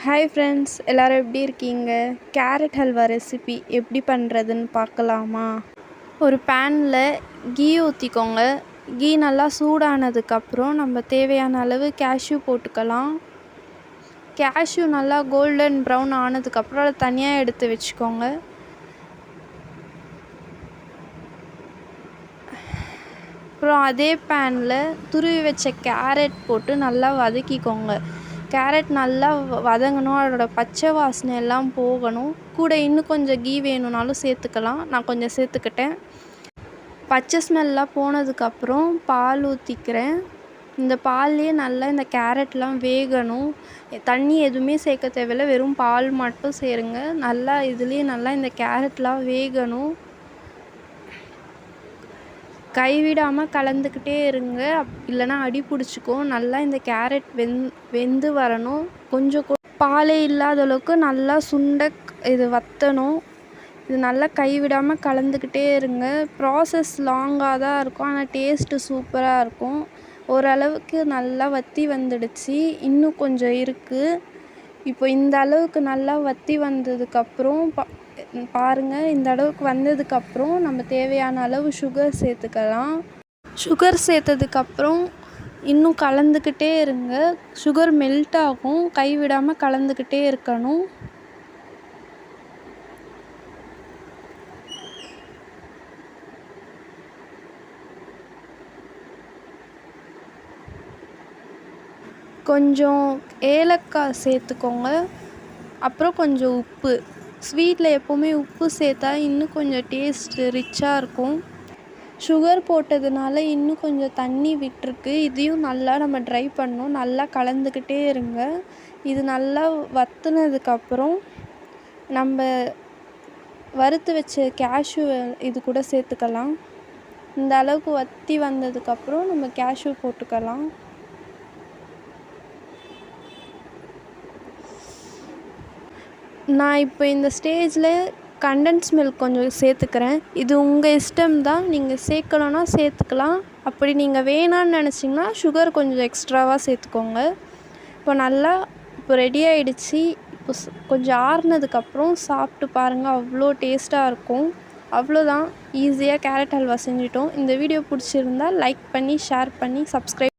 Hi friends, எல்லோரும் எப்படி இருக்கீங்க? கேரட் ஹல்வா ரெசிபி எப்படி பண்ணுறதுன்னு பார்க்கலாமா? ஒரு பேனில் கீ ஊற்றிக்கோங்க. கீ நல்லா சூடானதுக்கப்புறம் நம்ம தேவையான அளவு கேஷ்யூ போட்டுக்கலாம். கேஷ்யூ நல்லா கோல்டன் ப்ரௌன் ஆனதுக்கப்புறம் அதை தனியாக எடுத்து வச்சுக்கோங்க. அப்புறம் அதே பேனில் துருவி வச்ச கேரட் போட்டு நல்லா வதக்கிக்கோங்க. கேரட் நல்லா வதங்கணும், அதோட பச்சை வாசனை எல்லாம் போகணும். கூட இன்னும் கொஞ்சம் கீ வேணும்னாலும் சேர்த்துக்கலாம். நான் கொஞ்சம் சேர்த்துக்கிட்டேன். பச்சை ஸ்மெல்லாம் போனதுக்கப்புறம் பால் ஊற்றிக்கிறேன். இந்த பால்லேயே நல்லா இந்த கேரட்லாம் வேகணும். தண்ணி எதுவுமே சேர்க்க தேவையில்லை, வெறும் பால் மட்டும் சேருங்க. நல்லா இதுலேயே நல்லா இந்த கேரட்லாம் வேகணும். கைவிடாமல் கலந்துக்கிட்டே இருங்க, இல்லைனா அடி பிடிச்சிக்கும். நல்லா இந்த கேரட் வெந்து வரணும். கொஞ்சம் பாலே இல்லாத அளவுக்கு நல்லா இது வற்றணும். இது நல்லா கைவிடாமல் கலந்துக்கிட்டே இருங்க. ப்ராசஸ் லாங்காக தான் இருக்கும், ஆனால் டேஸ்ட்டு சூப்பராக இருக்கும். ஓரளவுக்கு நல்லா வற்றி வந்துடுச்சு, இன்னும் கொஞ்சம் இருக்குது. இப்போ இந்த அளவுக்கு நல்லா வற்றி வந்ததுக்கப்புறம் பாருங்கள், இந்த அளவுக்கு வந்ததுக்கப்புறம் நம்ம தேவையான அளவு சுகர் சேர்த்துக்கலாம். சுகர் சேர்த்ததுக்கப்புறம் இன்னும் கலந்துக்கிட்டே இருங்க. சுகர் மெல்ட் ஆகும், கைவிடாமல் கலந்துக்கிட்டே இருக்கணும். கொஞ்சம் ஏலக்காய் சேர்த்துக்கோங்க. அப்புறம் கொஞ்சம் உப்பு. ஸ்வீட்டில் எப்போவுமே உப்பு சேர்த்தா இன்னும் கொஞ்சம் டேஸ்ட்டு ரிச்சாக இருக்கும். சுகர் போட்டதுனால இன்னும் கொஞ்சம் தண்ணி விட்டுருக்கு. இதையும் நல்லா நம்ம ட்ரை பண்ணணும். நல்லா கலந்துக்கிட்டே இருங்க. இது நல்லா வற்றினதுக்கப்புறம் நம்ம வறுத்து வச்ச கேஷ்யூ இது கூட சேர்த்துக்கலாம். இந்த அளவுக்கு வற்றி வந்ததுக்கப்புறம் நம்ம கேஷ்யூ போட்டுக்கலாம். நான் இப்போ இந்த ஸ்டேஜில் கண்டென்ஸ் மில்க் கொஞ்சம் சேர்த்துக்கிறேன். இது உங்கள் இஷ்டம் தான், நீங்கள் சேர்க்கணுன்னா சேர்த்துக்கலாம். அப்படி நீங்கள் வேணான்னு நினச்சிங்கன்னா சுகர் கொஞ்சம் எக்ஸ்ட்ராவாக சேர்த்துக்கோங்க. இப்போ ரெடி ஆகிடுச்சு. இப்போ கொஞ்சம் ஆறுனதுக்கப்புறம் சாப்பிட்டு பாருங்கள், அவ்வளோ டேஸ்ட்டாக இருக்கும். அவ்வளோதான், ஈஸியாக கேரட் ஹல்வா செஞ்சிட்டோம். இந்த வீடியோ பிடிச்சிருந்தால் லைக் பண்ணி, ஷேர் பண்ணி, சப்ஸ்கிரைப்